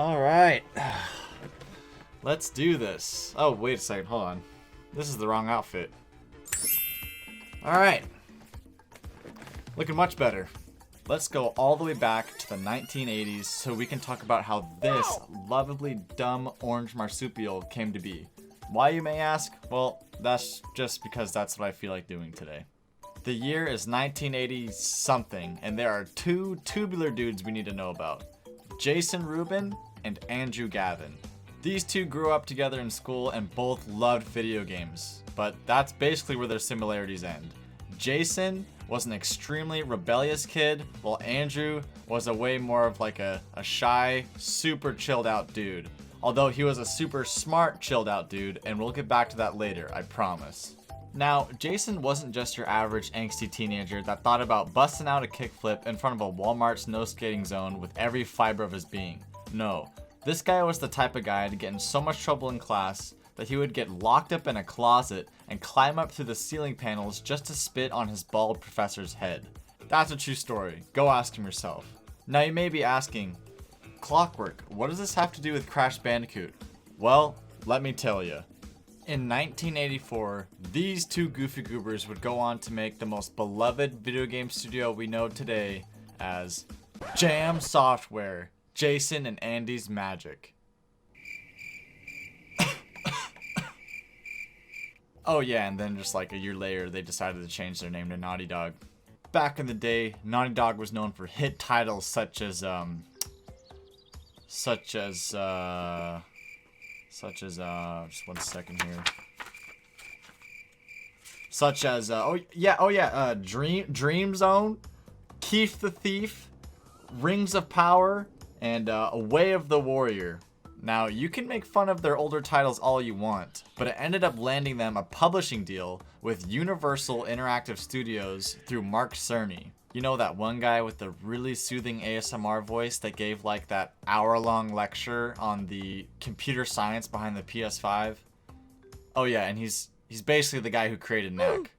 Alright. Let's do this. Oh, wait a second. Hold on. This is the wrong outfit. Alright. Looking much better. Let's go all the way back to the 1980s so we can talk about how this lovably dumb orange marsupial came to be. Why, you may ask? Well, that's just because that's what I feel like doing today. The year is 1980 something, and there are two tubular dudes we need to know about. Jason Rubin and Andrew Gavin. These two grew up together in school and both loved video games, but that's basically where their similarities end. Jason was an extremely rebellious kid, while Andrew was a way more of like a shy, super chilled out dude. Although he was a super smart, chilled out dude, and we'll get back to that later, I promise. Now, Jason wasn't just your average angsty teenager that thought about busting out a kickflip in front of a Walmart's no skating zone with every fiber of his being. No, this guy was the type of guy to get in so much trouble in class that he would get locked up in a closet and climb up through the ceiling panels just to spit on his bald professor's head. That's a true story. Go ask him yourself. Now you may be asking, Clockwork, what does this have to do with Crash Bandicoot? Well, let me tell you. In 1984, these two goofy goobers would go on to make the most beloved video game studio we know today as Jam Software, Jason and Andy's Magic. Oh yeah, and then just like a year later, they decided to change their name to Naughty Dog. Back in the day, Naughty Dog was known for hit titles such as just 1 second here. Such as Dream Zone, Keith the Thief, Rings of Power, and Way of the Warrior. Now, you can make fun of their older titles all you want, but it ended up landing them a publishing deal with Universal Interactive Studios through Mark Cerny. You know, that one guy with the really soothing ASMR voice that gave like that hour-long lecture on the computer science behind the PS5? Oh yeah, and he's basically the guy who created Knack.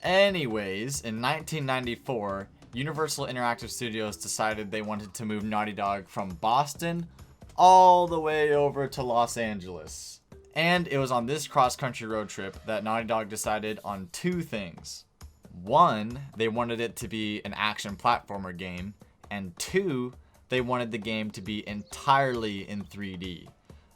Anyways, in 1994, Universal Interactive Studios decided they wanted to move Naughty Dog from Boston all the way over to Los Angeles. And it was on this cross-country road trip that Naughty Dog decided on two things. One, they wanted it to be an action platformer game, and two, they wanted the game to be entirely in 3D.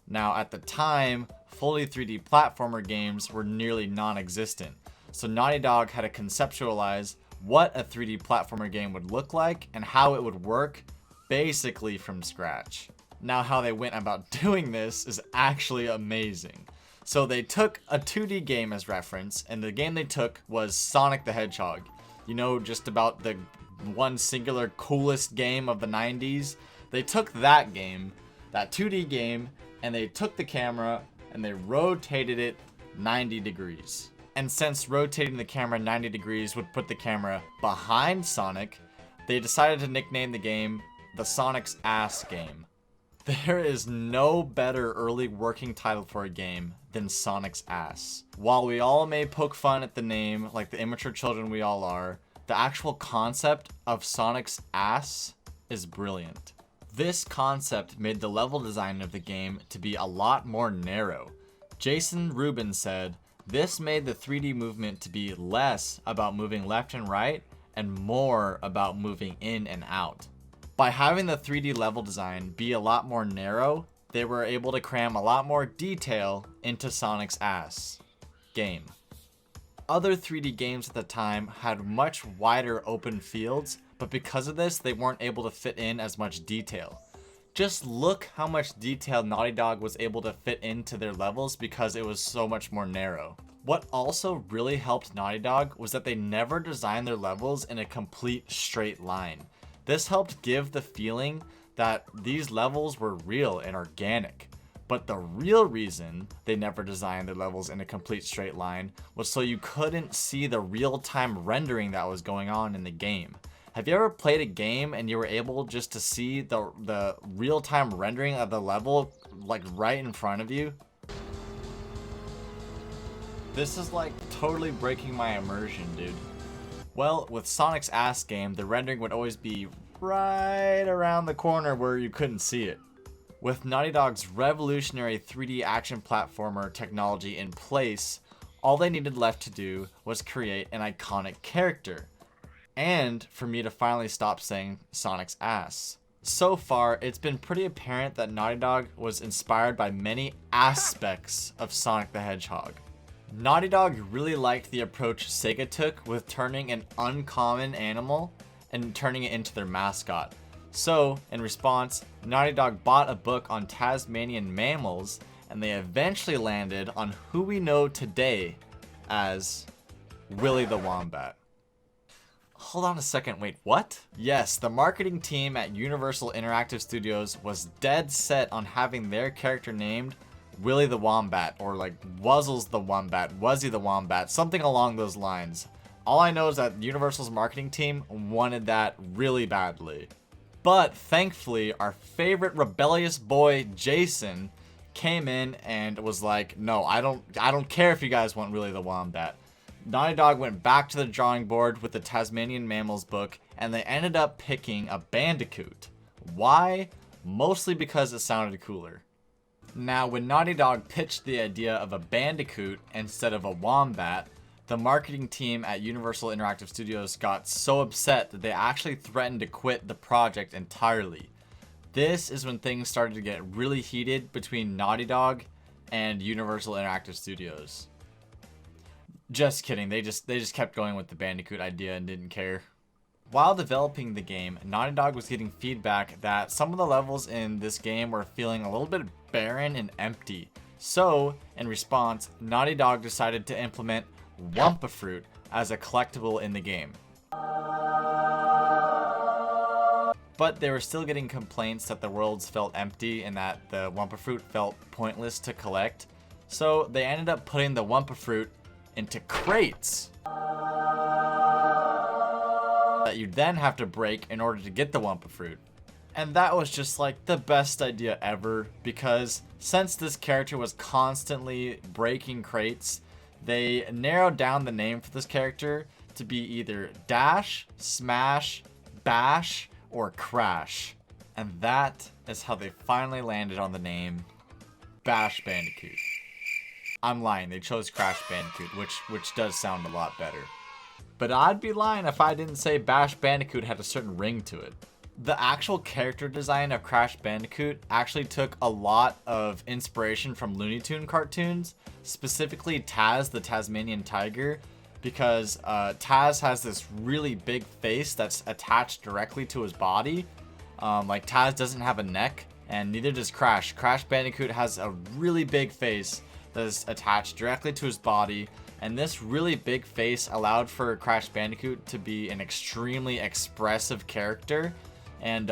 Now, at the time, fully 3D platformer games were nearly non-existent, so Naughty Dog had to conceptualize what a 3D platformer game would look like and how it would work, basically from scratch. Now, how they went about doing this is actually amazing. So they took a 2D game as reference, and the game they took was Sonic the Hedgehog. You know, just about the one singular coolest game of the 90s. They took that game, that 2D game, and they took the camera and they rotated it 90 degrees. And since rotating the camera 90 degrees would put the camera behind Sonic, they decided to nickname the game the Sonic's Ass Game. There is no better early working title for a game than Sonic's Ass. While we all may poke fun at the name like the immature children we all are, the actual concept of Sonic's Ass is brilliant. This concept made the level design of the game to be a lot more narrow. Jason Rubin said, "This made the 3D movement to be less about moving left and right and more about moving in and out." By having the 3D level design be a lot more narrow, they were able to cram a lot more detail into Sonic's Ass game. Other 3D games at the time had much wider open fields, but because of this, they weren't able to fit in as much detail. Just look how much detail Naughty Dog was able to fit into their levels because it was so much more narrow. What also really helped Naughty Dog was that they never designed their levels in a complete straight line. This helped give the feeling that these levels were real and organic. But the real reason they never designed their levels in a complete straight line was so you couldn't see the real-time rendering that was going on in the game. Have you ever played a game and you were able just to see the real-time rendering of the level like right in front of you? This is like totally breaking my immersion, dude. Well, with Sonic's Ass Game, the rendering would always be right around the corner where you couldn't see it. With Naughty Dog's revolutionary 3D action platformer technology in place, all they needed left to do was create an iconic character. And for me to finally stop saying Sonic's ass. So far, it's been pretty apparent that Naughty Dog was inspired by many aspects of Sonic the Hedgehog. Naughty Dog really liked the approach Sega took with turning an uncommon animal and turning it into their mascot. So, in response, Naughty Dog bought a book on Tasmanian mammals, and they eventually landed on who we know today as Willy the Wombat. Hold on a second, wait, what? Yes, the marketing team at Universal Interactive Studios was dead set on having their character named Willy the Wombat, or like Wuzzles the Wombat, Wuzzy the Wombat, something along those lines. All I know is that Universal's marketing team wanted that really badly. But thankfully, our favorite rebellious boy, Jason, came in and was like, no, I don't care if you guys want Willy the Wombat. Naughty Dog went back to the drawing board with the Tasmanian Mammals book, and they ended up picking a BAND-COOT. Why? Mostly because it sounded cooler. Now, when Naughty Dog pitched the idea of a BAND-COOT instead of a wombat, the marketing team at Universal Interactive Studios got so upset that they actually threatened to quit the project entirely. This is when things started to get really heated between Naughty Dog and Universal Interactive Studios. Just kidding, they just kept going with the BAND-COOT idea and didn't care. While developing the game, Naughty Dog was getting feedback that some of the levels in this game were feeling a little bit barren and empty. So, in response, Naughty Dog decided to implement Wumpa Fruit as a collectible in the game. But they were still getting complaints that the worlds felt empty and that the Wumpa Fruit felt pointless to collect. So they ended up putting the Wumpa Fruit into crates that you then have to break in order to get the Wumpa Fruit. And that was just like the best idea ever, because since this character was constantly breaking crates, they narrowed down the name for this character to be either Dash, Smash, Bash, or Crash. And that is how they finally landed on the name Bash Bandicoot. I'm lying, they chose Crash Bandicoot, which does sound a lot better. But I'd be lying if I didn't say Bash Bandicoot had a certain ring to it. The actual character design of Crash Bandicoot actually took a lot of inspiration from Looney Tunes cartoons, specifically Taz the Tasmanian Tiger, because Taz has this really big face that's attached directly to his body. Like Taz doesn't have a neck, and neither does Crash. Crash Bandicoot has a really big face that is attached directly to his body, and this really big face allowed for Crash Bandicoot to be an extremely expressive character, and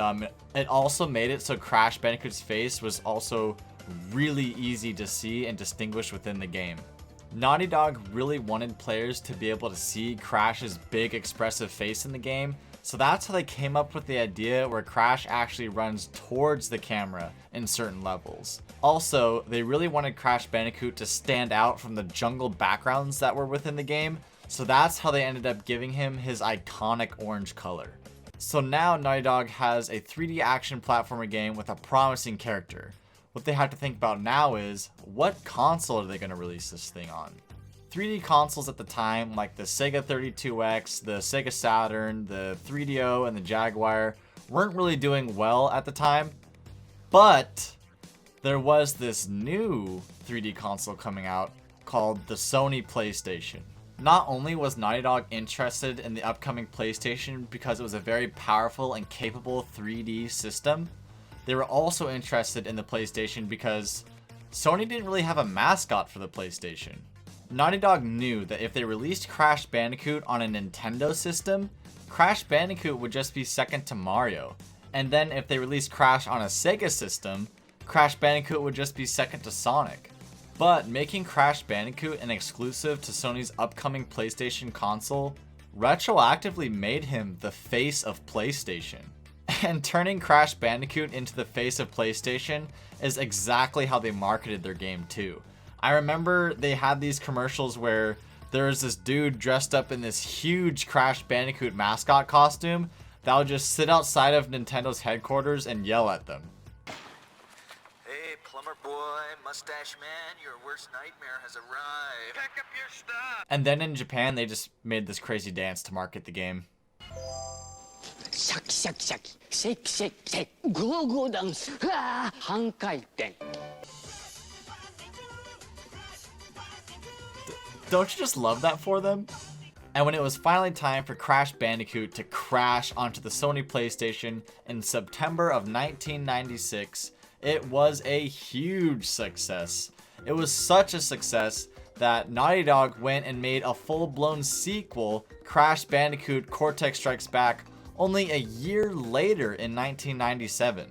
it also made it so Crash Bandicoot's face was also really easy to see and distinguish within the game. Naughty Dog really wanted players to be able to see Crash's big expressive face in the game, so that's how they came up with the idea where Crash actually runs towards the camera in certain levels. Also, they really wanted Crash Bandicoot to stand out from the jungle backgrounds that were within the game, so that's how they ended up giving him his iconic orange color. So now Naughty Dog has a 3D action platformer game with a promising character. What they have to think about now is, what console are they going to release this thing on? 3D consoles at the time, like the Sega 32X, the Sega Saturn, the 3DO, and the Jaguar, weren't really doing well at the time. But there was this new 3D console coming out called the Sony PlayStation. Not only was Naughty Dog interested in the upcoming PlayStation because it was a very powerful and capable 3D system, they were also interested in the PlayStation because Sony didn't really have a mascot for the PlayStation. Naughty Dog knew that if they released Crash Bandicoot on a Nintendo system, Crash Bandicoot would just be second to Mario. And then if they released Crash on a Sega system, Crash Bandicoot would just be second to Sonic. But making Crash Bandicoot an exclusive to Sony's upcoming PlayStation console retroactively made him the face of PlayStation. And turning Crash Bandicoot into the face of PlayStation is exactly how they marketed their game too. I remember they had these commercials where there was this dude dressed up in this huge Crash Bandicoot mascot costume that would just sit outside of Nintendo's headquarters and yell at them. boy, Mustache Man, your worst nightmare has arrived. Pack up your stuff. And then in Japan, they just made this crazy dance to market the game. シャキシャキシャキシェキシェキシェキゴーゴーダンスうわー半回転 Don't you just love that for them? And when it was finally time for Crash Bandicoot to crash onto the Sony PlayStation in September of 1996, it was a huge success. It was such a success that Naughty Dog went and made a full-blown sequel, Crash Bandicoot Cortex Strikes Back, only a year later in 1997.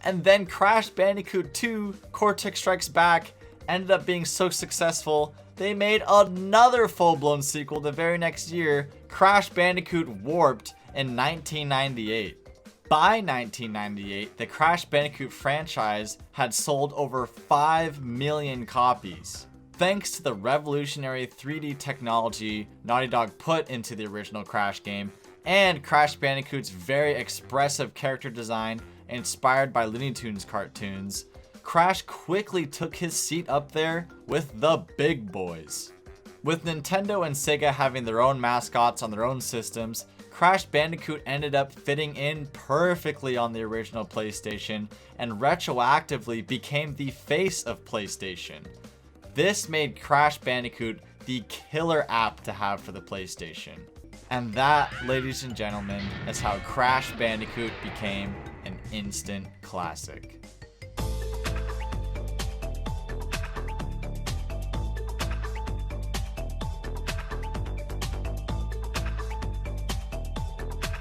And then Crash Bandicoot 2 Cortex Strikes Back ended up being so successful, they made another full-blown sequel the very next year, Crash Bandicoot Warped, in 1998. By 1998, the Crash Bandicoot franchise had sold over 5 million copies. Thanks to the revolutionary 3D technology Naughty Dog put into the original Crash game, and Crash Bandicoot's very expressive character design inspired by Looney Tunes cartoons, Crash quickly took his seat up there with the big boys. With Nintendo and Sega having their own mascots on their own systems, Crash Bandicoot ended up fitting in perfectly on the original PlayStation and retroactively became the face of PlayStation. This made Crash Bandicoot the killer app to have for the PlayStation. And that, ladies and gentlemen, is how Crash Bandicoot became an instant classic.